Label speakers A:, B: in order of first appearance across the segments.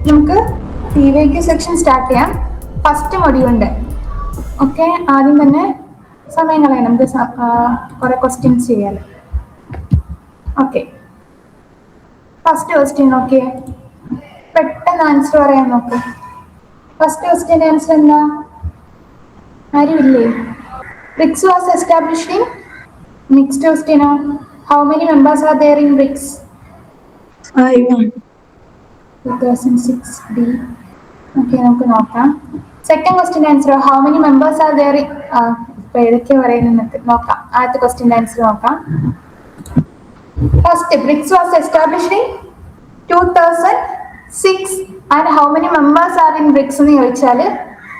A: നമുക്ക് PYQ section start ചെയ്യാം. First മൊഡ്യൂളുണ്ട്. Okay, ആദ്യം തന്നെ സമയം കളയാം, നമുക്ക് കുറെ ക്വസ്റ്റ്യൻസ് ചെയ്യാം. ഓക്കെ, ഫസ്റ്റ് ക്വസ്റ്റ്യൻ നോക്കിയേ, പെട്ടെന്ന് ആൻസർ പറയാൻ നോക്ക്. ഫസ്റ്റ് ക്വസ്റ്റ്യൻ ആൻസർ എന്താ? ആരുമില്ലേ? BRICS was established in. Next question, how many members are there in BRICS? 2006 D. Okay, നമുക്ക് നോക്കാം. Second question answer, how many members are there in. ഇപ്പൊ ഏതൊക്കെ പറയുന്നത് നോക്കാം. ആദ്യത്തെ ക്വസ്റ്റ്യൻ ആൻസർ നോക്കാം. First, BRICS was established in 2006 and how many members are in BRICS എന്ന് ചോദിച്ചാൽ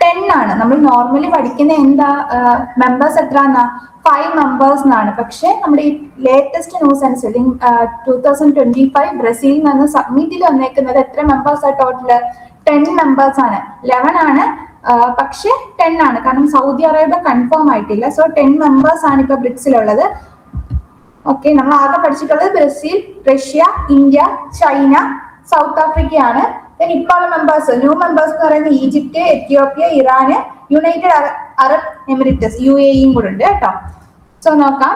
A: 10 ആണ്. നമ്മൾ നോർമലി പഠിക്കുന്ന എന്താ മെമ്പേഴ്സ് എത്ര എന്നാ 5 മെമ്പേഴ്സ് എന്നാണ്. പക്ഷെ നമ്മുടെ ഈ ലേറ്റസ്റ്റ് ന്യൂസ് അനുസരിച്ച് 2025 ബ്രസീലിൽ നിന്ന് സബ്മിറ്റിൽ വന്നേക്കുന്നത് എത്ര മെമ്പേഴ്സ് ആ ടോട്ടല് 10 മെമ്പേഴ്സ് ആണ്. 11 ആണ് പക്ഷെ 10 ആണ്, കാരണം സൗദി അറേബ്യ കൺഫേം ആയിട്ടില്ല. സോ 10 മെമ്പേഴ്സ് ആണ് ഇപ്പൊ ബ്രിക്സിലുള്ളത്. ഓക്കെ, നമ്മൾ ആകെ പഠിച്ചിട്ടുള്ളത് Brazil, Russia, India, China, south Africa ആണ്. ഇപ്പോൾ മെമ്പേഴ്സ്, ന്യൂ മെമ്പേഴ്സ് എന്ന് പറയുന്നത് ഈജിപ്റ്റ്, എത്യോപ്യ, ഇറാന്, യുണൈറ്റഡ് അറബ് എമിറേറ്റ്സ്, UAE കൂടെ ഉണ്ട് കേട്ടോ. സോ നോക്കാം.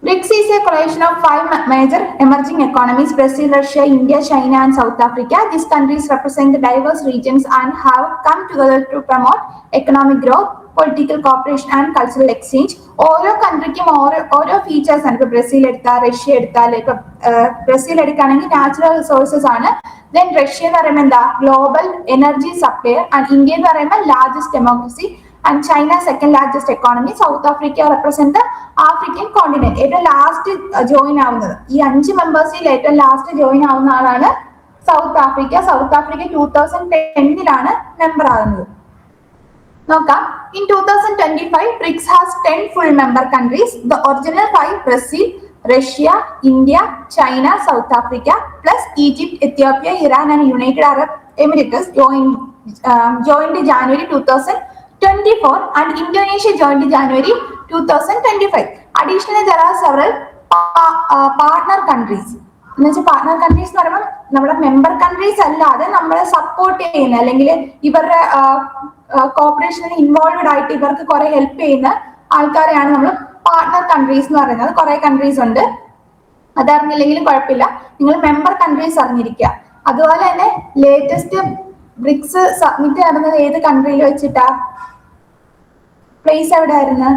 A: BRICS is a coalition of 5 major emerging economies: Brazil, Russia, India, China, and South Africa. These countries represent the diverse regions and have come together to promote economic growth, political cooperation and cultural exchange. ഓരോ കൺട്രിക്കും ഓരോ features ആണ്. ഇപ്പൊ Brazil എടുത്താൽ, Russia എടുത്താൽ, ഇപ്പൊ Brazil എടുക്കുകയാണെങ്കിൽ natural resources ആണ്. Then Russia എന്ന് പറയുമ്പോൾ എന്താ, global energy supplier. And India എന്ന് പറയുമ്പോൾ largest democracy. And China second largest economy. South Africa represent African continent. ഏറ്റവും ലാസ്റ്റ് ജോയിൻ ആവുന്നത്, ഈ 5 മെമ്പേഴ്സിൽ ഏറ്റവും ലാസ്റ്റ് ജോയിൻ ആവുന്ന ആളാണ് south Africa. South Africa 2010 member ആകുന്നത്. നോക്കാം. In 2025, BRICS has 10 full member countries. The original 5, Brazil, Russia, India, China, South Africa, plus Egypt, Ethiopia, Iran, and United Arab Emirates joined January 2024, and Indonesia joined January 2025. Additionally, there are several partner countries. Partner countries എന്ന് പറയുമ്പോൾ നമ്മുടെ member countries അല്ലാതെ നമ്മളെ support ചെയ്യുന്ന, അല്ലെങ്കിൽ ഇവരുടെ കോപ്പറേഷനിൽ involved ആയിട്ട് ഇവർക്ക് കുറെ ഹെൽപ്പ് ചെയ്യുന്ന ആൾക്കാരെയാണ് നമ്മൾ പാർട്ണർ കൺട്രീസ് എന്ന് പറയുന്നത്. കുറെ കൺട്രീസ് ഉണ്ട്, അതറിഞ്ഞില്ലെങ്കിലും കുഴപ്പമില്ല, നിങ്ങൾ മെമ്പർ കൺട്രീസ് അറിഞ്ഞിരിക്കുക. അതുപോലെ തന്നെ ലേറ്റസ്റ്റ് ബ്രിക്സ് സബ്മിറ്റ് നടന്നത് ഏത് കൺട്രിയിൽ വെച്ചിട്ടാ, പ്ലേസ് എവിടെ ആയിരുന്നു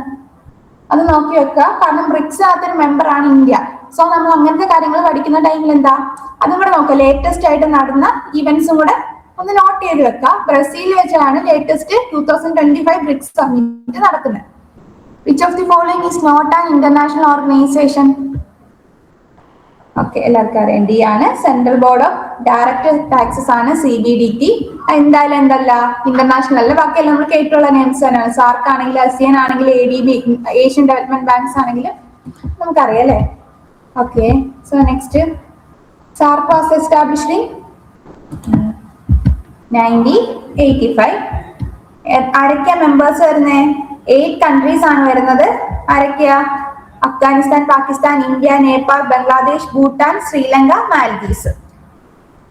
A: അത് നോക്കി വെക്കുക. കാരണം ബ്രിക്സിനകത്തൊരു മെമ്പർ ആണ് ഇന്ത്യ. സോ നമ്മൾ അങ്ങനത്തെ കാര്യങ്ങൾ പഠിക്കുന്ന ടൈമിൽ എന്താ അതും കൂടെ നോക്കുക. ലേറ്റസ്റ്റ് ആയിട്ട് നടന്ന ഇവന്റ്സും കൂടെ ഒന്ന് നോട്ട് ചെയ്ത് വെക്കുക. ബ്രസീൽ വെച്ചാണ് ലേറ്റസ്റ്റ് 2025 ബ്രിക്സ് സമ്മിറ്റ് നടക്കുന്നത്. Which of the following is not an international organization? Okay, എല്ലാവർക്കും അറിയാം, ഡി ആണ്. Central board of direct taxes ആണ്, CBDT. എന്തായാലും എന്തല്ല, ഇന്റർനാഷണൽ അല്ല. ബാക്കിയെല്ലാം നമ്മൾ കേട്ടുള്ള നേംസ് തന്നെയാണ്. സാർക്ക് ആണെങ്കിൽ, ASEAN ആണെങ്കിൽ, ADB, ഏഷ്യൻ ഡെവലപ്മെന്റ് ബാങ്ക്സ് ആണെങ്കിലും നമുക്കറിയാം അല്ലേ. Okay, so next, SAARC was established in 1985. ആരൊക്കെയാ മെമ്പേഴ്സ് വരുന്നത്? 8 കൺട്രീസ് ആണ് വരുന്നത്. ആരൊക്കെയാ? Afghanistan, Pakistan, India, Nepal, Bangladesh, Bhutan, Sri Lanka, Maldives.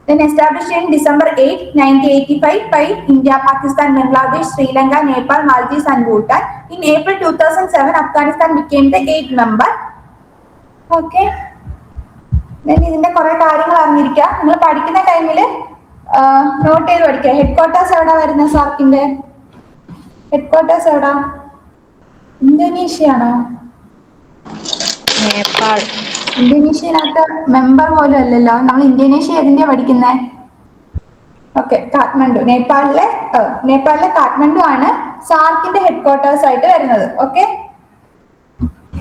A: Then established in December 8, 1985 by India, Pakistan, Bangladesh, Sri Lanka, Nepal, Maldives, and Bhutan. In April 2007, Afghanistan became the 8th member. Okay. Then ഇതിന്റെ കുറെ കാര്യങ്ങൾ അറിഞ്ഞിരിക്കുക. നിങ്ങൾ പഠിക്കുന്ന ടൈമിൽ നോട്ട് ചെയ്ത് പഠിക്കുക. ഹെഡ്ക്വാർട്ടേഴ്സ് എവിടെ വരുന്നത്? സാർക്കിന്റെ ഹെഡ്ക്വാർട്ടേഴ്സ് എവിടാ? ഇന്തോനേഷ്യ ആണോ?
B: നേപ്പാൾ.
A: ഇന്തോനേഷ്യനകത്ത് മെമ്പർ പോലും അല്ലല്ലോ. നമ്മൾ ഇന്തോനേഷ്യ ഏതിന്റെയാ പഠിക്കുന്നത്? ഓക്കെ, കാഠ്മണ്ഡു. നേപ്പാളിലെ കാഠ്മണ്ഡു ആണ് സാർക്കിന്റെ ഹെഡ്ക്വാർട്ടേഴ്സ് ആയിട്ട് വരുന്നത്. ഓക്കെ,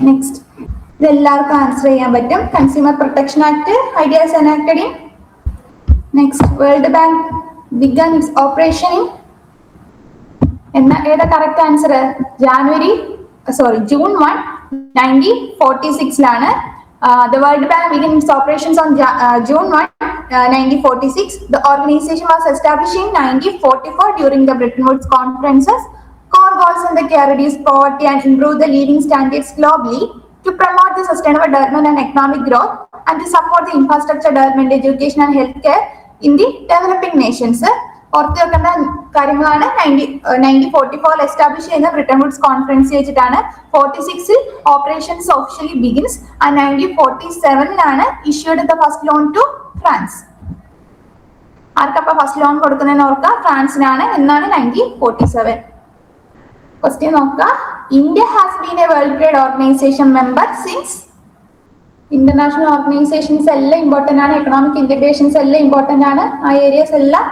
A: നെക്സ്റ്റ്, ഇതെല്ലാവർക്കും ആൻസർ ചെയ്യാൻ പറ്റും. Consumer protection act, ideas enacted in. Next, world bank began it's operation in ഏതാ correct answer? June 1, 1946 The World Bank began its operations on June 1, 1946. The organization was established in 1944 during the Bretton Woods conferences. Core goals in the care reduce poverty and improve the living standards globally, to promote the sustainable development and economic growth, and to support the infrastructure development, education, and healthcare in the developing nations. ഓർത്ത് വെക്കേണ്ട കാര്യങ്ങളാണ് 1944 establish ചെയ്യുന്ന Britain Woods conference വെച്ചിട്ടാണ്. 46 operations officially begins and 1947 issued the first loan to France. ആർക്കപ്പ first loan കൊടുക്കുന്നതെന്ന് ഓർക്കുക, ഫ്രാൻസിനാണ്. എന്നാണ് 1947. ക്വസ്റ്റ്യൻ നോക്കുക. India has been a World Trade Organization member since. International organizations എല്ലാം ഇമ്പോർട്ടന്റ് ആണ്, എക്കണോമിക് ഇന്റഗ്രേഷൻസ് എല്ലാം ഇമ്പോർട്ടന്റ് ആണ്. ആ ഏരിയസ് എല്ലാം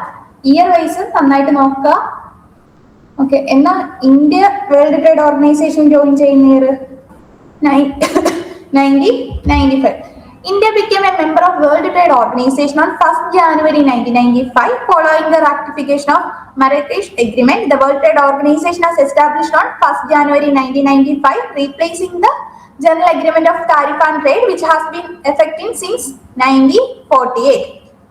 A: ഇയർ വൈസ് നന്നായിട്ട് നോക്കുക. ഓക്കെ, എന്നാൽ India world Trade organisation join ചെയ്യുന്ന year 1995. India became a member of World Trade Organization on 1st January 1995 following the ratification of Marrakesh Agreement. The World Trade Organization was established on 1st January 1995, replacing the General Agreement of Tariff and Trade, which has been effective since 1948.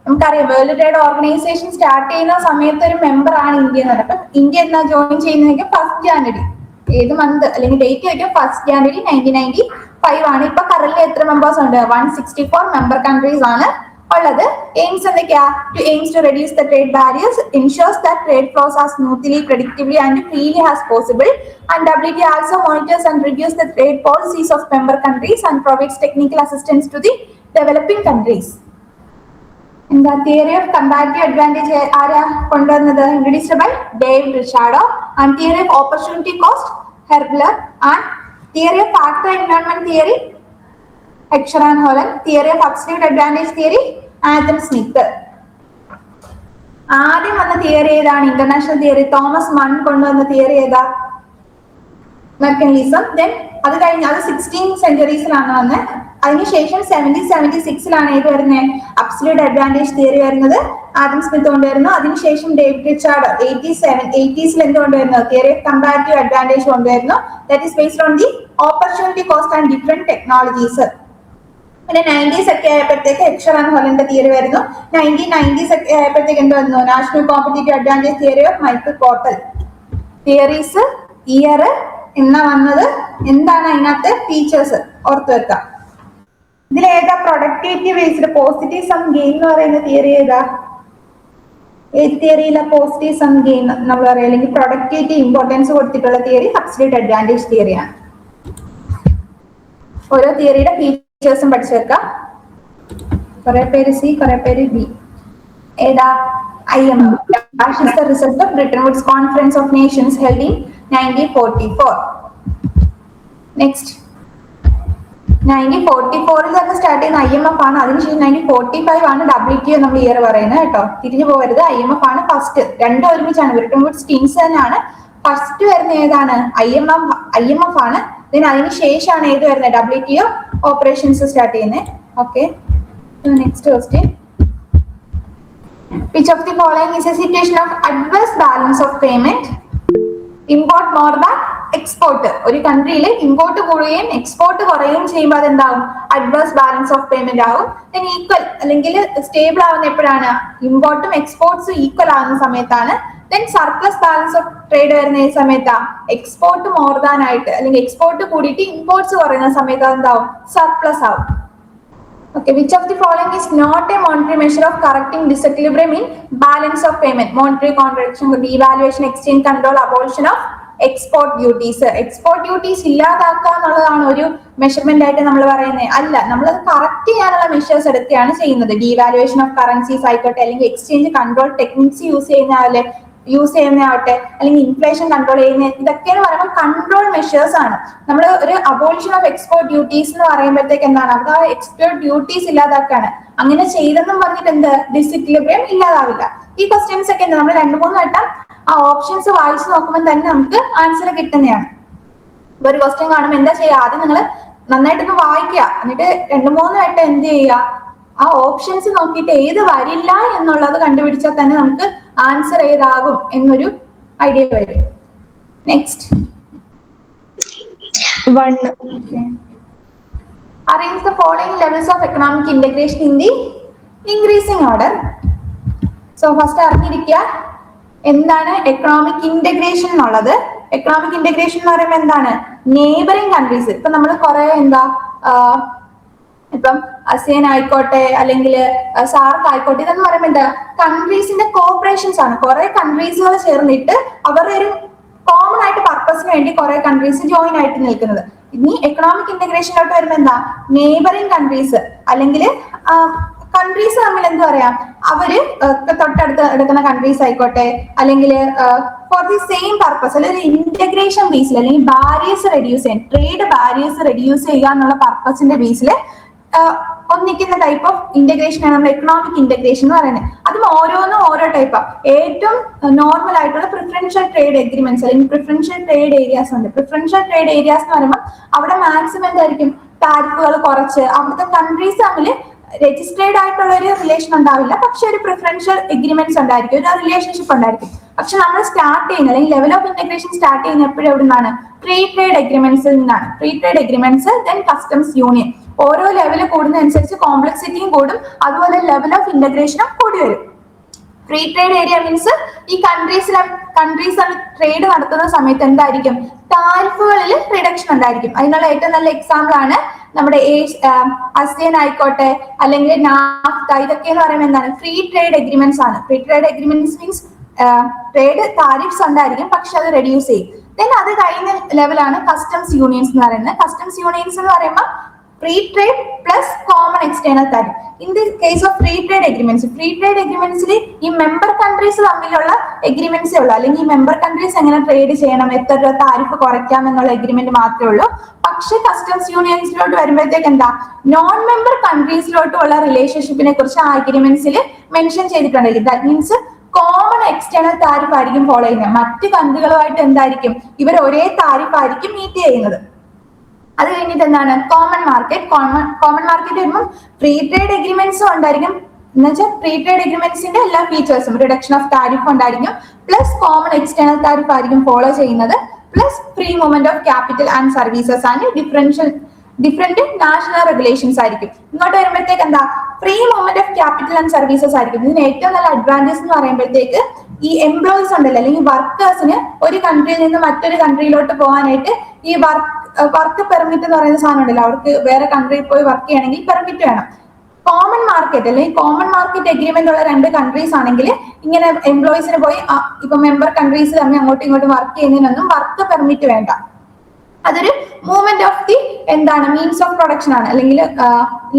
A: നമുക്കറിയാം world Trade organisation start ചെയ്യുന്ന സമയത്ത് ഒരു member ആണ് India എന്ന് പറയുന്നത്. അപ്പൊ India എന്നാ join ചെയ്യുന്നതെങ്കിൽ 1st ജാനുവരി, ഏത് മന്ത് അല്ലെങ്കിൽ ഡേറ്റ് വയ്ക്കും, 1st ജാനുവരി 1995 ആണ്. ഇപ്പൊ കറന്റ് എത്ര മെമ്പേഴ്സ് ഉണ്ട്? 164 മെമ്പർ കൺട്രീസ് ആണ് ഉള്ളത്. എയിംസ് എന്തൊക്കെയാ? aims to reduce the trade barriers, ensures that trade flows as smoothly, predictably and freely as possible, and WTO also monitors and reviews the trade policies of member countries and provides technical assistance to the developing countries. എന്താ theory of comparative advantage ആരാ കൊണ്ടുവന്നത്? Introduced by David Ricardo. And theory of opportunity cost Haberler. And theory of factor environment theory Heckscher and Ohlin. Theory of absolute advantage theory Adam Smith. ആദ്യം വന്ന theory ഏതാണ്? International theory. Thomas മൺ കൊണ്ടുവന്ന theory ഏതാ? Mechanism. Then അത് കഴിഞ്ഞ് അത് 16th സെഞ്ചുറീസിലാണ് വന്നത്. അതിനുശേഷം 1776 ഏത് വരുന്നത്? അബ്സല്യൂട്ട് അഡ്വാൻറ്റേജ് തിയറി വരുന്നത്. ആഡം സ്മിത്ത് കൊണ്ടുവരുന്നു. അതിനുശേഷം ഡേവിഡ് റിച്ചാർഡ് 80s എന്ത് കൊണ്ടുവരുന്നു? തിയറി ഓഫ് കമ്പാരിറ്റീവ് അഡ്വാൻറ്റേജ് കൊണ്ടുവരുന്നു. That is based on the opportunity cost and different technologies. പിന്നെ 90s ഒക്കെ ആയപ്പോഴത്തേക്ക് ഹെക്ഷർ ആൻഡ് ഹോലന്റെ തിയറി വരുന്നു. 1990s ഒക്കെ ആയപ്പോഴത്തേക്ക് എന്ത് വന്നു? National competitive advantage theory of Michael കോട്ടൽ. തിയറീസ്, ഇയർ എന്നാ വന്നത്, എന്താണ് അതിനകത്ത് ഫീച്ചേഴ്സ് ഓർത്ത് വെക്കാം. ഇതിലേതാ productivity based positive sum game എന്ന് പറയുന്ന തിയറി ഏതാ? ഏത് തിയറിയിലെ പോസിറ്റീവ് സം ഗെയിൻ നമ്മൾ പറയാം, അല്ലെങ്കിൽ പ്രൊഡക്ടിവിറ്റി ഇമ്പോർട്ടൻസ് കൊടുത്തിട്ടുള്ള തിയറി അബ്സല്യൂട്ട് അഡ്വാൻറ്റേജ് തിയറിയാണ്. ഓരോ തിയറിയുടെ ഫീച്ചേഴ്സും പഠിച്ചു വെക്കാം. കുറെ പേര് സി, കുറെ പേര് ബി. ഏതാ? IMF. That is the result of Bretton Woods Conference of Nations held in 1944. Next, 1944 തന്നെ സ്റ്റാർട്ട് ചെയ്യുന്ന IMF ആണ്. അതിനുശേഷം 1945 ആണ് WTO നമ്മൾ ഇയർ പറയുന്നത് കേട്ടോ, തിരിഞ്ഞു പോകരുത്. IMF ആണ് ഫസ്റ്റ്. രണ്ടും ഒരുമിച്ചാണ്. ബ്രിട്ടൻ വുഡ്സ് ടീംസ് തന്നെയാണ്. ഫസ്റ്റ് വരുന്ന ഏതാണ്? IMF ആണ്. അതിനുശേഷമാണ് ഏത് വരുന്നത്? WTO ഓപ്പറേഷൻസ് സ്റ്റാർട്ട് ചെയ്യുന്നത്. Okay, next question. Which of the following is a situation of adverse balance of payment? Import more than export. ഒരു കൺട്രിയിൽ ഇമ്പോർട്ട് കൂടുകയും എക്സ്പോർട്ട് കുറയുകയും ചെയ്യുമ്പോൾ അതെന്താവും? അഡ്വേഴ്സ് ബാലൻസ് ഓഫ് പേയ്മെന്റ് ആവും. ദെൻ ഈക്വൽ അല്ലെങ്കിൽ സ്റ്റേബിൾ ആവുന്ന എപ്പോഴാണ്? ഇമ്പോർട്ടും എക്സ്പോർട്സും equal ആവുന്ന സമയത്താണ്. Then surplus balance of trade വരുന്ന ഈ സമയത്താ എക്സ്പോർട്ട് മോർ ദാൻ ആയിട്ട് അല്ലെങ്കിൽ എക്സ്പോർട്ട് കൂടിയിട്ട് ഇമ്പോർട്ട്സ് കുറയുന്ന സമയത്ത് അതെന്താവും? സർപ്ലസ് ആവും. Okay, which of the following is not a monetary measure of correcting disequilibrium in balance of payment? Monetary contraction, devaluation, exchange control, abolition of export duties. Export duties ഇല്ലാതാക്കുക എന്നുള്ളതാണ് ഒരു measurement ആയിട്ട് നമ്മൾ പറയുന്നത്. അല്ല, നമ്മൾ അത് കറക്റ്റ് ചെയ്യാനുള്ള മെഷേഴ്സ് എടുക്കുകയാണ് ചെയ്യുന്നത്. ഡീവാലുവേഷൻ ഓഫ് കറൻസീസ് ആയിക്കോട്ടെ, അല്ലെങ്കിൽ എക്സ്ചേഞ്ച് കൺട്രോൾ ടെക്നിക്സ് യൂസ് ചെയ്യുന്നതാവട്ടെ, അല്ലെങ്കിൽ ഇൻഫ്ലേഷൻ കൺട്രോൾ ചെയ്യുന്ന, ഇതൊക്കെ എന്ന് പറയുമ്പോൾ കൺട്രോൾ മെഷേഴ്സ് ആണ്. നമ്മൾ ഒരു അബോളിഷൻ ഓഫ് എക്സ്പോർട്ട് ഡ്യൂട്ടീസ് എന്ന് പറയുമ്പോഴത്തേക്ക് എന്താണ്? അവിടെ ആ എക്സ്പോർട്ട് ഡ്യൂട്ടീസ് ഇല്ലാതാക്കാണ്. അങ്ങനെ ചെയ്തെന്നും പറഞ്ഞിട്ട് എന്ത്? ഡിസിക്ലിബ്രിയം ഇല്ലാതാവില്ല. ഈ ക്വസ്റ്റ്യൻസ് ഒക്കെ നമ്മൾ 2-3 വട്ടം ആ ഓപ്ഷൻസ് വായിച്ചു നോക്കുമ്പോൾ തന്നെ നമുക്ക് ആൻസർ കിട്ടുന്നതാണ്. ഇപ്പൊ ഒരു ക്വസ്റ്റ്യൻ കാണുമ്പോൾ എന്താ ചെയ്യുക? ആദ്യം നിങ്ങൾ നന്നായിട്ടൊന്ന് വായിക്കുക, എന്നിട്ട് 2-3 വട്ടം എന്ത് ചെയ്യുക? ആ ഓപ്ഷൻസ് നോക്കിയിട്ട് ഏത് വരില്ല എന്നുള്ളത് കണ്ടുപിടിച്ചാൽ തന്നെ നമുക്ക് ആൻസർ ഏതാകും എന്നൊരു ഐഡിയ വരും. Next, 1. Arrange the following levels of economic integration in the increasing order. So first അറിഞ്ഞിരിക്കുക എന്താണ് എക്കണോമിക് ഇന്റഗ്രേഷൻ എന്നുള്ളത്. എക്കണോമിക് ഇന്റഗ്രേഷൻ എന്ന് പറയുമ്പോൾ എന്താണ്? Neighbouring countries. ഇപ്പൊ നമ്മൾ കുറെ ഇപ്പം അസിയൻ ആയിക്കോട്ടെ അല്ലെങ്കിൽ സാർക്ക് ആയിക്കോട്ടെ, ഇതെന്ന് പറയുമ്പോൾ എന്താ, കൺട്രീസിന്റെ കോർപ്പറേഷൻസ് ആണ്. കുറെ കൺട്രീസുകൾ ചേർന്നിട്ട് അവരുടെ ഒരു കോമൺ ആയിട്ട് പർപ്പസിന് വേണ്ടി കുറെ കൺട്രീസ് ജോയിൻ ആയിട്ട് നിൽക്കുന്നത്. ഇനി എക്കണോമിക് ഇന്റഗ്രേഷനിലോട്ട് വരുമ്പോൾ എന്താ, നെയ്ബറിംഗ് കൺട്രീസ് അല്ലെങ്കിൽ കൺട്രീസ് തമ്മിൽ എന്താ പറയാ, അവര് തൊട്ടടുത്ത് എടുക്കുന്ന കൺട്രീസ് ആയിക്കോട്ടെ അല്ലെങ്കിൽ ഫോർ ദി സെയിം പർപ്പസ് അല്ലെങ്കിൽ ഇന്റഗ്രേഷൻ ബേസിൽ അല്ലെങ്കിൽ ബാരിയേഴ്സ് റെഡ്യൂസ് ചെയ്യാൻ, ട്രേഡ് ബാരിയേഴ്സ് റെഡ്യൂസ് ചെയ്യുക എന്നുള്ള പർപ്പസിന്റെ ബേസിൽ ഒന്നിക്കുന്ന ടൈപ്പ് ഓഫ് ഇന്റഗ്രേഷൻ ആണ് നമ്മൾ എക്കണോമിക് ഇന്റഗ്രേഷൻ എന്ന് പറയുന്നത്. അതും ഓരോന്നും ഓരോ ടൈപ്പാണ്. ഏറ്റവും നോർമൽ ആയിട്ടുള്ള പ്രിഫറൻഷ്യൽ ട്രേഡ് എഗ്രിമെന്റ്സ് അല്ലെങ്കിൽ പ്രിഫറൻഷ്യൽ ട്രേഡ് ഏരിയാസ് ഉണ്ട്. പ്രിഫറൻഷ്യൽ ട്രേഡ് ഏരിയാസ് എന്ന് പറയുമ്പോൾ അവിടെ മാക്സിമം എന്തായിരിക്കും, ടാരിഫുകൾ കുറച്ച് അവിടുത്തെ കൺട്രീസ് തമ്മിൽ രജിസ്ട്രേഡ് ആയിട്ടുള്ള ഒരു റിലേഷൻ ഉണ്ടാവില്ല, പക്ഷെ ഒരു പ്രിഫറൻഷ്യൽ എഗ്രിമെന്റ്സ് ഉണ്ടായിരിക്കും, ഒരു റിലേഷൻഷിപ്പ് ഉണ്ടായിരിക്കും. പക്ഷെ നമ്മൾ സ്റ്റാർട്ട് ചെയ്യുന്ന അല്ലെങ്കിൽ ലെവൽ ഓഫ് ഇന്റഗ്രേഷൻ സ്റ്റാർട്ട് ചെയ്യുന്ന എപ്പോഴും എവിടെ നിന്നാണ്, ഫ്രീ ട്രേഡ് എഗ്രിമെന്റ്സിൽ നിന്നാണ്. Free trade agreements, then customs union. ഓരോ ലെവൽ കൂടുന്നതനുസരിച്ച് കോംപ്ലക്സിറ്റിയും കൂടും, അതുപോലെ ലെവൽ ഓഫ് ഇന്റഗ്രേഷനും കൂടി വരും. ഫ്രീ ട്രേഡ് ഏരിയ മീൻസ് ഈ കൺട്രീസ് ട്രേഡ് നടത്തുന്ന സമയത്ത് എന്തായിരിക്കും, താരിഫുകളിൽ റിഡക്ഷൻ ഉണ്ടായിരിക്കും. അതിനുള്ള ഏറ്റവും നല്ല എക്സാമ്പിൾ ആണ് നമ്മുടെ അസിയൻ ആയിക്കോട്ടെ അല്ലെങ്കിൽ നാഫ്ത. ഇതൊക്കെ എന്ന് പറയുമ്പോൾ എന്താണ്, ഫ്രീ ട്രേഡ് എഗ്രിമെന്റ്സ് ആണ്. Free trade agreements means trade tariffs ഉണ്ടായിരിക്കും, പക്ഷെ അത് റെഡ്യൂസ് ചെയ്യും. ദെൻ അത് കഴിഞ്ഞ ലെവലാണ് കസ്റ്റംസ് യൂണിയൻസ് എന്ന് പറയുന്നത്. കസ്റ്റംസ് യൂണിയൻസ് എന്ന് പറയുമ്പോൾ free trade plus common external tariff. In the case of free trade agreements, free trade എഗ്രിമെന്റ്സിൽ ഈ മെമ്പർ കൺട്രീസ് തമ്മിലുള്ള എഗ്രിമെന്റ്സേ ഉള്ളൂ, അല്ലെങ്കിൽ ഈ മെമ്പർ കൺട്രീസ് എങ്ങനെ ട്രേഡ് ചെയ്യണം, എത്ര രൂപ താരിഫ് കുറയ്ക്കാം എന്നുള്ള എഗ്രിമെന്റ് മാത്രമേ ഉള്ളൂ. പക്ഷെ കസ്റ്റംസ് യൂണിയൻസിലോട്ട് വരുമ്പോഴത്തേക്ക് എന്താ, നോൺ മെമ്പർ കൺട്രീസിലോട്ടുള്ള റിലേഷൻഷിപ്പിനെ കുറിച്ച് ആ എഗ്രിമെന്റ്സിൽ മെൻഷൻ ചെയ്തിട്ടുണ്ടായിരിക്കും. That means common external tariff ആയിരിക്കും ഫോളോ ചെയ്യുന്നത്. മറ്റ് കൺട്രികളുമായിട്ട് എന്തായിരിക്കും, ഇവർ ഒരേ താരിഫ് ആയിരിക്കും മീറ്റ് ചെയ്യുന്നത്. അത് കഴിഞ്ഞിട്ട് എന്താണ്, കോമൺ മാർക്കറ്റ്. കോമൺ മാർക്കറ്റ് വരുമ്പോൾ ഫ്രീ ട്രേഡ് എഗ്രിമെന്റ്സും ഉണ്ടായിരിക്കും. എന്ന് വെച്ചാൽ ഫ്രീ ട്രേഡ് എഗ്രിമെന്റ്സിന്റെ എല്ലാ ഫീച്ചേഴ്സും, റിഡക്ഷൻ ഓഫ് താരിഫ് ഉണ്ടായിരിക്കും, പ്ലസ് കോമൺ എക്സ്റ്റേണൽ താരിഫ് ആയിരിക്കും ഫോളോ ചെയ്യുന്നത്, plus free movement of capital and services and different national regulations ആയിരിക്കും. ഇങ്ങോട്ട് വരുമ്പോഴത്തേക്ക് എന്താ, free movement of capital and services ആയിരിക്കും. ഇതിന് ഏറ്റവും നല്ല അഡ്വാൻറ്റേജ് എന്ന് പറയുമ്പോഴത്തേക്ക് ഈ എംപ്ലോയീസ് ഉണ്ടല്ലോ, അല്ലെങ്കിൽ വർക്കേഴ്സിന് ഒരു കൺട്രിയിൽ നിന്ന് മറ്റൊരു കൺട്രിയിലോട്ട് പോകാനായിട്ട് ഈ വർക്ക് പെർമിറ്റ് എന്ന് പറയുന്ന സാധനം ഉണ്ടല്ലോ, അവർക്ക് വേറെ കൺട്രിയിൽ പോയി വർക്ക് ചെയ്യണമെങ്കിൽ പെർമിറ്റ് വേണം. കോമൺ മാർക്കറ്റ് അല്ലെങ്കിൽ കോമൺ മാർക്കറ്റ് എഗ്രിമെന്റ് ഉള്ള രണ്ട് കൺട്രീസ് ആണെങ്കിൽ ഇങ്ങനെ എംപ്ലോയീസിന് പോയി ഇപ്പൊ മെമ്പർ കൺട്രീസ് തമ്മിൽ അങ്ങോട്ടും ഇങ്ങോട്ടും വർക്ക് ചെയ്യുന്നതിനൊന്നും വർക്ക് പെർമിറ്റ് വേണ്ട. അതൊരു മൂവ്മെന്റ് ഓഫ് ദി എന്താണ്, മീൻസ് ഓഫ് പ്രൊഡക്ഷൻ ആണ്, അല്ലെങ്കിൽ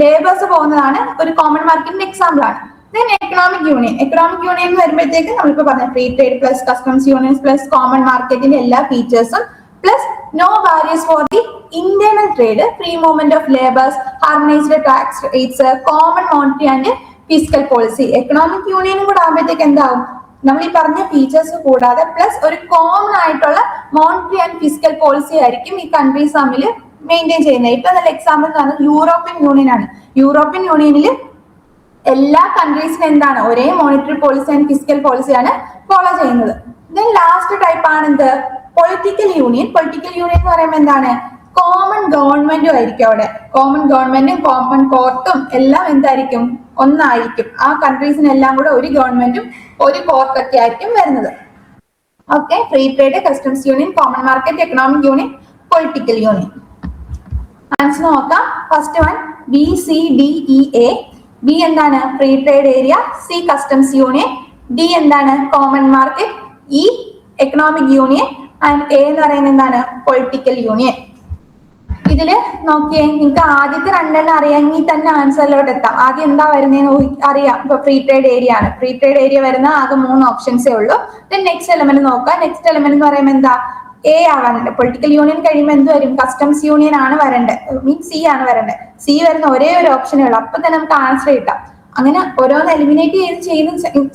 A: ലേബേഴ്സ് പോകുന്നതാണ് ഒരു കോമൺ മാർക്കറ്റിന്റെ എക്സാമ്പിൾ ആണ്. Then economic union. Economic union എന്ന് വരുമ്പോഴത്തേക്ക് നമ്മളിപ്പോ പറഞ്ഞ free trade plus customs unions plus common മാർക്കറ്റിന്റെ എല്ലാ ഫീച്ചേഴ്സും plus no barriers for the internal trade, free movement of laborers, harmonized tax rates, common monetary and fiscal policy. Economic യൂണിയനും കൂടെ ആകുമ്പോഴത്തേക്ക് എന്താവും, നമ്മൾ ഈ പറഞ്ഞ ഫീച്ചേഴ്സ് കൂടാതെ പ്ലസ് ഒരു കോമൺ ആയിട്ടുള്ള മോണിറ്ററി ആൻഡ് ഫിസിക്കൽ പോളിസി ആയിരിക്കും ഈ കൺട്രീസ് തമ്മിൽ മെയിൻറ്റെയിൻ ചെയ്യുന്നത്. ഏറ്റവും നല്ല എക്സാമ്പിൾ എന്ന് പറഞ്ഞാൽ യൂറോപ്യൻ യൂണിയൻ ആണ്. യൂറോപ്യൻ യൂണിയനിൽ എല്ലാ കൺട്രീസിനും എന്താണ്, ഒരേ മോണിറ്ററി പോളിസി ആൻഡ് ഫിസിക്കൽ പോളിസിയാണ് ഫോളോ ചെയ്യുന്നത്. ദെൻ ലാസ്റ്റ് ടൈപ്പ് ആണ് എന്ത്, പൊളിറ്റിക്കൽ യൂണിയൻ. പൊളിറ്റിക്കൽ യൂണിയൻ എന്ന് പറയുമ്പോൾ എന്താണ്, കോമൺ ഗവൺമെന്റും ആയിരിക്കും. അവിടെ കോമൺ ഗവൺമെന്റും കോമൺ കോർട്ടും എല്ലാം എന്തായിരിക്കും, ഒന്നായിരിക്കും. ആ കൺട്രീസിനെല്ലാം കൂടെ ഒരു ഗവൺമെന്റും ഒരു കോർട്ടൊക്കെ ആയിരിക്കും വരുന്നത്. Okay, free trade, customs union, common market, economic union, political union. Answer നോക്കാം. First one BCDEA. ബി എന്താണ്, free trade area. C customs union. D എന്താണ്, common market. E economic union and A എന്ന് പറയുന്നത് എന്താണ്, പൊളിറ്റിക്കൽ യൂണിയൻ. ഇതില് നോക്കിയേ, നിങ്ങൾക്ക് ആദ്യത്തെ രണ്ടെണ്ണം അറിയാമെങ്കിൽ തന്നെ ആൻസറിലോട്ട് എത്താം. ആദ്യം എന്താ വരുന്നതെന്ന് അറിയാം. ഇപ്പൊ ഫ്രീ ട്രേഡ് ഏരിയ ആണ്. ഫ്രീ ട്രേഡ് ഏരിയ വരുന്ന ആകെ 3 ഓപ്ഷൻസേ ഉള്ളൂ. ദെൻ നെക്സ്റ്റ് എലമെന്റ് നോക്കാം. നെക്സ്റ്റ് എലമെന്റ് എന്ന് പറയുമ്പോൾ എന്താ, എ ആവാനുണ്ട്. പൊളിറ്റിക്കൽ യൂണിയൻ കഴിയുമ്പോൾ എന്ത് വരും, കസ്റ്റംസ് യൂണിയൻ ആണ് വരേണ്ടത്, മീൻസ് സി ആണ് വരേണ്ടത്. സി വരുന്ന ഒരേ ഒരു ഓപ്ഷനേ ഉള്ളൂ. അപ്പൊ തന്നെ നമുക്ക് ആൻസർ കിട്ടാം. അങ്ങനെ ഓരോന്ന് എലിമിനേറ്റ്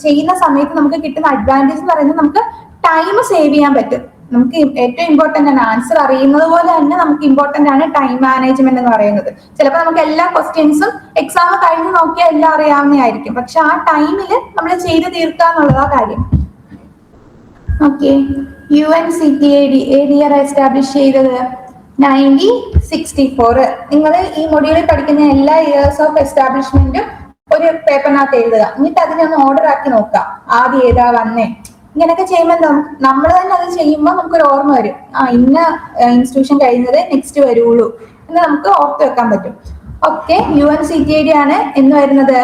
A: ചെയ്യുന്ന സമയത്ത് നമുക്ക് കിട്ടുന്ന അഡ്വാൻറ്റേജ് എന്ന് പറയുന്നത് നമുക്ക് ടൈം സേവ് ചെയ്യാൻ പറ്റും. നമുക്ക് ഏറ്റവും ഇമ്പോർട്ടന്റ് ആണ്, ആൻസർ അറിയുന്നത് പോലെ തന്നെ നമുക്ക് ഇമ്പോർട്ടന്റ് ആണ് ടൈം മാനേജ്മെന്റ് എന്ന് പറയുന്നത്. ചിലപ്പോൾ നമുക്ക് എല്ലാ ക്വസ്റ്റ്യൻസും എക്സാം കഴിഞ്ഞ് നോക്കിയാൽ എല്ലാം അറിയാവുന്നതായിരിക്കും, പക്ഷെ ആ ടൈമിൽ നമ്മൾ ചെയ്ത് തീർക്കുക എന്നുള്ളതാ കാര്യം. ഓക്കെ, UNCTAD ഏത് ഇയർ എസ്റ്റാബ്ലിഷ് ചെയ്തത്, 1964. നിങ്ങൾ ഈ മൊഡ്യൂളിൽ പഠിക്കുന്ന എല്ലാ ഇയേഴ്സ് ഓഫ് എസ്റ്റാബ്ലിഷ്മെന്റും ഒരു പേപ്പറിനകത്ത് എഴുതുക. എന്നിട്ട് അതിനെ ഒന്ന് ഓർഡർ ആക്കി നോക്കുക, ആദ്യം ഏതാ വന്നേ. ഇങ്ങനെയൊക്കെ ചെയ്യുമ്പോൾ നമ്മൾ തന്നെ അത് ചെയ്യുമ്പോൾ നമുക്കൊരു ഓർമ്മ വരും, ഇന്ന ഇൻസ്റ്റിറ്റ്യൂഷൻ കഴിഞ്ഞത് നെക്സ്റ്റ് വരുള്ളൂ എന്ന് നമുക്ക് ഓർത്ത് വെക്കാൻ പറ്റും. ഓക്കെ, UNCTAD ആണ് എന്ന് വരുന്നത്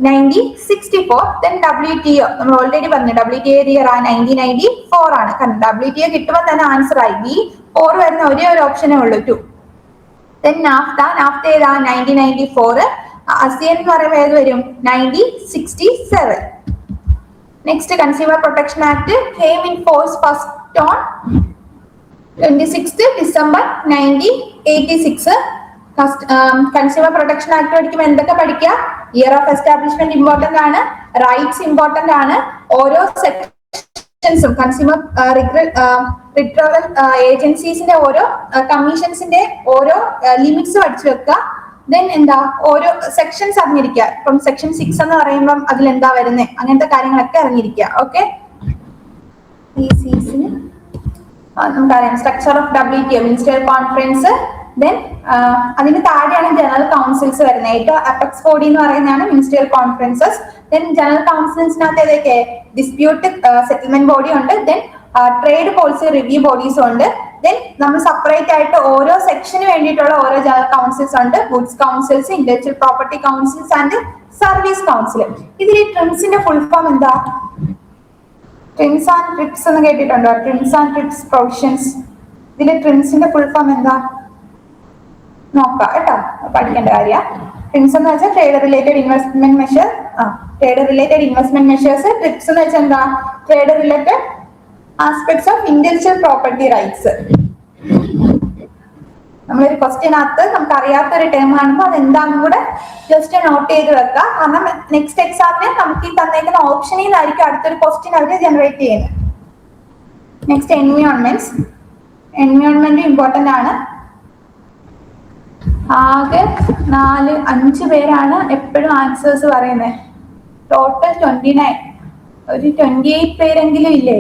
A: 1964. Then WTO നമ്മൾ ഓൾറെഡി പറഞ്ഞു, WTO ഇയർ 1994 ആണ്. കാരണം WTO കിട്ടുമ്പോൾ തന്നെ ആൻസർ ആയി. B4 വരുന്ന ഒരേ ഒരു ഓപ്ഷനേ ഉള്ളൂ, 2. Then NAFTA ഏതാ 1994. ASEAN എന്ന് പറയുമ്പോൾ ഏത് വരും 1967. Next, Consumer Protection Act came in force first on 26th December 1986. Consumer protection act പഠിക്കുമ്പോൾ എന്തൊക്കെ പഠിക്കുക? ഇയർ ഓഫ് എസ്റ്റാബ്ലിഷ്മെന്റ് ഇമ്പോർട്ടന്റ് ആണ്, റൈറ്റ്സ് ഇമ്പോർട്ടന്റ് ആണ്, ഓരോ സെക്ഷൻസും കൺസ്യൂമർ റിട്രോവൽ ഏജൻസീസിന്റെ ഓരോ കമ്മീഷൻസിന്റെ ഓരോ ലിമിറ്റ്സ് പഠിച്ചു വെക്കുക. ദെൻ എന്താ ഓരോ സെക്ഷൻസ് അറിഞ്ഞിരിക്കുക. ഇപ്പം സെക്ഷൻ 6 എന്ന് പറയുമ്പം അതിൽ എന്താ വരുന്നത്, അങ്ങനത്തെ കാര്യങ്ങളൊക്കെ അറിഞ്ഞിരിക്കുക. ഓക്കെ, നമുക്കറിയാം structure of WTO minister conference. Then അതിന് താഴെയാണ് ജനറൽ കൗൺസിൽസ് വരുന്നത്. ഏറ്റവും അപെക്സ് ബോഡി എന്ന് പറയുന്നതാണ് മിനിസ്റ്ററിയൽ കോൺഫറൻസസ്. ദെൻ ജനറൽ കൗൺസിൽസിനകത്ത് ഏതൊക്കെ ഡിസ്പ്യൂട്ട് സെറ്റിൽമെന്റ് ബോഡി ഉണ്ട്. ദെൻ ട്രേഡ് പോളിസി റിവ്യൂ ബോഡീസും ഉണ്ട്. ദെൻ നമ്മൾ സെപ്പറേറ്റ് ആയിട്ട് ഓരോ സെക്ഷന് വേണ്ടിയിട്ടുള്ള ഓരോ ജനറൽ കൗൺസിൽസ് ഉണ്ട്. Goods councils, intellectual property councils and service council. ഇതിൽ ട്രിംസിന്റെ ഫുൾ ഫോം എന്താ? ട്രിംസ് ആൻഡ് ട്രിപ്സ് എന്ന് കേട്ടിട്ടുണ്ടോ? ട്രിംസ് ആൻഡ് ട്രിപ്സ് പ്രൊവിഷൻസ്. ഇതിൽ ട്രിംസിന്റെ ഫുൾ ഫോം എന്താ നോക്കാം കേട്ടോ, പഠിക്കേണ്ട കാര്യം. ട്രിംസ് എന്ന് വെച്ചാൽ trade related investment measure. Trade related investment measures. TRIPS എന്ന് വെച്ചാൽ എന്താ? Trade related aspects of intellectual property rights. നമ്മളൊരു ക്വസ്റ്റ്യനകത്ത് നമുക്ക് അറിയാത്തൊരു ടേം കാണുമ്പോൾ അത് എന്താണെന്നും കൂടെ ജസ്റ്റ് നോട്ട് ചെയ്ത് വെക്കുക. കാരണം നെക്സ്റ്റ് എക്സാമിന് നമുക്ക് ഈ തന്നേക്കുന്ന ഓപ്ഷനിൽ നിന്നായിരിക്കും അടുത്തൊരു ക്വസ്റ്റ്യൻ അവർ ജനറേറ്റ് ചെയ്യുന്നത്. Next environments. എൻവയോൺമെന്റ് ഇമ്പോർട്ടന്റ് ആണ്. ആകെ 4-5 പേരാണ് എപ്പോഴും ആൻസേഴ്സ് പറയുന്നത്. ടോട്ടൽ 29. ഒരു 28 പേരെങ്കിലും ഇല്ലേ?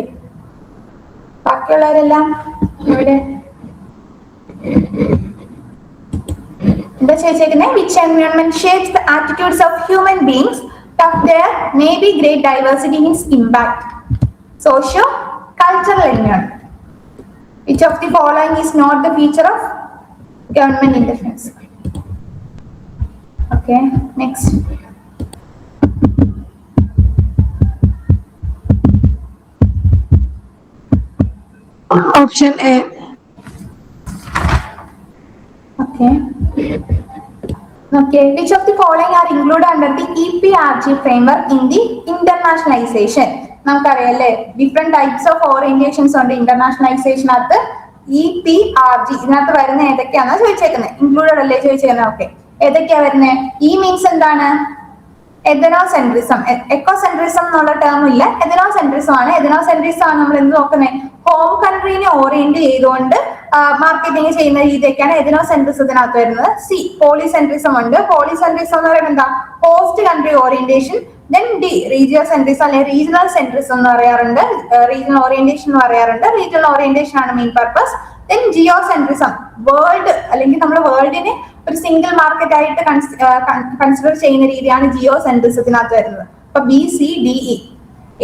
A: ബാക്കിയുള്ളവരെല്ലാം ഇവിടെ എന്താ ചോദിച്ചേക്കുന്നത്? Which environment shapes the attitudes of human beings but there may be great diversity in its impact. Socio-cultural environment. Which of the following is not the feature of government interference? Okay, next.
B: Option A.
A: Okay. Okay, which of the following are included under the EPRG framework in the internationalization? നമുക്കറിയാലേ different types of orientations ഉണ്ട് ഇന്റർനാഷണലൈസേഷനകത്ത്. EPRG ഇതിനകത്ത് വരുന്ന ഏതൊക്കെയാണെന്ന് ചോദിച്ചേക്കുന്നത്. Included അല്ലേ ചോദിച്ചേക്കുന്നത്? Okay, ഏതൊക്കെയാ വരുന്നത്? E means എന്താണ്? എഥനോസെൻട്രിസം. എക്കോസെൻട്രിസം എന്നുള്ള ടേം ഇല്ല, എഥനോസെൻട്രിസം ആണ്. എഥനോസെൻട്രിസം ആണ് നമ്മൾ എന്ത് നോക്കുന്നത്? ഹോം കൺട്രീനെ ഓറിയന്റ് ചെയ്തുകൊണ്ട് മാർക്കറ്റിംഗ് ചെയ്യുന്ന രീതിയൊക്കെയാണ് എഥനോസെൻട്രിസത്തിനകത്ത് വരുന്നത്. സി, പോളിസെൻട്രിസം ഉണ്ട്. പോളിസെൻട്രിസം എന്ന് പറയുന്നത് എന്താ? Host country orientation. Then D, regional centrism അല്ലെങ്കിൽ റീജിയണൽ സെൻട്രിസം എന്ന് പറയാറുണ്ട്. റീജിയണൽ ഓറിയന്റേഷൻ എന്ന് പറയാറുണ്ട്. റീജിയണൽ ഓറിയന്റേഷൻ ആണ് main purpose. Then geocentrism, world അല്ലെങ്കിൽ നമ്മൾ വേൾഡിനെ ഒരു സിംഗിൾ മാർക്കറ്റ് ആയിട്ട് കൺസിഡർ ചെയ്യുന്ന രീതിയാണ് ജിയോ സെൻട്രിസത്തിനകത്ത് വരുന്നത്. അപ്പൊ BCDE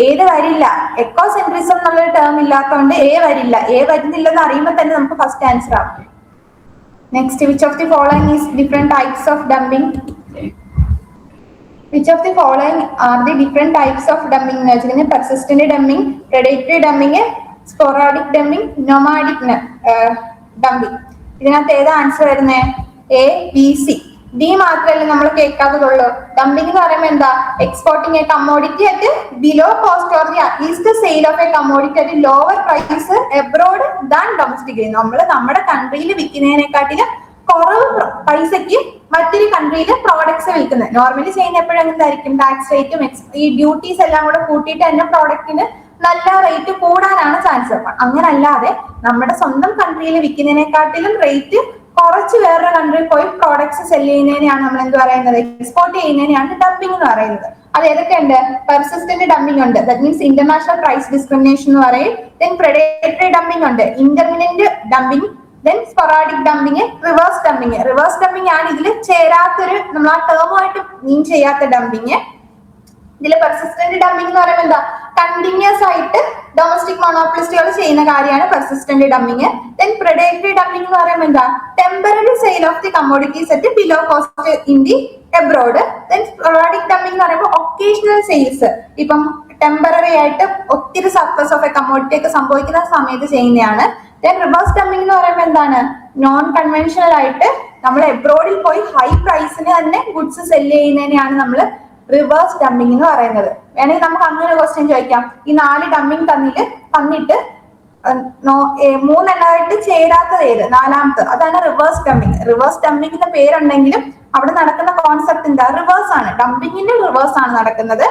A: ഏത് വരില്ല? എക്കോ സെൻട്രിസം എന്നുള്ളൊരു ടേം ഇല്ലാത്തതുകൊണ്ട് എ വരില്ല. എ വരുന്നില്ലെന്ന് അറിയുമ്പോൾ തന്നെ നമുക്ക് ഫസ്റ്റ് ആൻസർ ആവും. Next, which of the following is different types of dumping? Which of the following are the different types of dumping എന്ന് വെച്ചാൽ persistent dumping, predatory dumping, sporadic dumping, nomadic dumping. ഇതിനകത്ത് ഏതാ answer വരുന്നത്? A, B, C. D മാത്രമല്ല നമ്മൾ കേൾക്കാത്തതുള്ളൂ. Dumping എന്ന് പറയുമ്പോൾ എന്താ? Exporting a commodity at below cost or the at least sale of a commodity at lower price abroad than domestic. നമ്മൾ നമ്മുടെ കൺട്രിയിൽ വിൽക്കുന്നതിനെക്കാട്ടിലും കുറവ് പൈസക്ക് മറ്റൊരു കൺട്രിയിൽ പ്രോഡക്ട്സ് വിൽക്കുന്നത്. നോർമലി ചെയ്യുന്ന എപ്പോഴും എന്തായിരിക്കും? ടാക്സ് റേറ്റും ഈ ഡ്യൂട്ടീസ് എല്ലാം കൂടെ കൂട്ടിയിട്ട് തന്നെ പ്രോഡക്റ്റിന് നല്ല റേറ്റ് കൂടാനാണ് ചാൻസ്. അങ്ങനെ അല്ലാതെ നമ്മുടെ സ്വന്തം കൺട്രിയിൽ വിൽക്കുന്നതിനെക്കാട്ടിലും റേറ്റ് കുറച്ച് വേറൊരു കൺട്രിയിൽ പോയി പ്രോഡക്ട്സ് സെല് ചെയ്യുന്നതിനെയാണ് നമ്മൾ എന്ത് പറയുന്നത്? എക്സ്പോർട്ട് ചെയ്യുന്നതിനെയാണ് ഡംപിംഗ് എന്ന് പറയുന്നത്. അത് ഏതൊക്കെയുണ്ട്? പെർസിസ്റ്റന്റ് ഡംപിംഗ് ഉണ്ട്, that means international price discrimination എന്ന് പറയും. ദെൻ പ്രെഡേറ്ററി ഡംപിംഗ് ഉണ്ട്, ഇന്റർമിനന്റ് dumping. Then sporadic dumping, reverse dumping. Reverse dumping ആണ് ഇതിൽ ചേരാത്തൊരു, നമ്മൾ ആ ടേമുമായിട്ട് മീൻ ചെയ്യാത്ത ഡംപിംഗ്. ഇതിൽ പെർസിസ്റ്റന്റ് ഡംപിംഗ് എന്ന് പറയുമ്പോൾ എന്താ? കണ്ടിന്യൂസ് ആയിട്ട് ഡൊമസ്റ്റിക് മോണോപ്ലിസ്റ്റുകൾ ചെയ്യുന്ന കാര്യമാണ് പെർസിസ്റ്റന്റ് ഡമ്മിങ്. ദെൻ പ്രെഡേറ്ററി ഡമ്മിങ് എന്ന് പറയുമ്പോൾ എന്താ, temporary sale of the commodities at below cost in the abroad. Then sporadic ഡമ്മിങ് എന്ന് പറയുമ്പോൾ ഒക്കേഷണൽ സെയിൽസ്, ഇപ്പം ടെമ്പററി ആയിട്ട് ഒത്തിരി സർപ്ലസ് ഓഫ് എ കമ്മോഡിറ്റി ഒക്കെ സംഭവിക്കുന്ന സമയത്ത് ചെയ്യുന്നതാണ്. ദെൻ റിവേഴ്സ് ഡമ്മിങ് എന്ന് പറയുമ്പോൾ എന്താണ്, നോൺ കൺവെൻഷണൽ ആയിട്ട് നമ്മൾ എബ്രോഡിൽ പോയി ഹൈ പ്രൈസിന് തന്നെ ഗുഡ്സ് സെല് ചെയ്യുന്നതിനെയാണ് നമ്മൾ റിവേഴ്സ് ഡമ്മിങ് എന്ന് പറയുന്നത്. വേണമെങ്കിൽ നമുക്ക് അങ്ങനെ ക്വസ്റ്റ്യൻ ചോദിക്കാം, ഈ 4 ഡമ്മിങ് തന്നിട്ട് 3 എണ്ണമായിട്ട് ചേരാത്തത് ഏത്, നാലാമത്തെ, അതാണ് റിവേഴ്സ് ഡമ്മിങ്. റിവേഴ്സ് ഡമ്മിങ്ങിന്റെ പേരുണ്ടെങ്കിലും അവിടെ നടക്കുന്ന കോൺസെപ്റ്റ് എന്താ, റിവേഴ്സ് ആണ്, ഡംപിങ്ങിന്റെ റിവേഴ്സ് ആണ് നടക്കുന്നത്.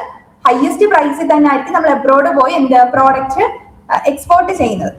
A: ഹയസ്റ്റ് പ്രൈസിൽ തന്നെ ആയിരിക്കും നമ്മൾ എബ്രോഡ് പോയി എന്ത് പ്രോഡക്റ്റ് എക്സ്പോർട്ട് ചെയ്യുന്നത്.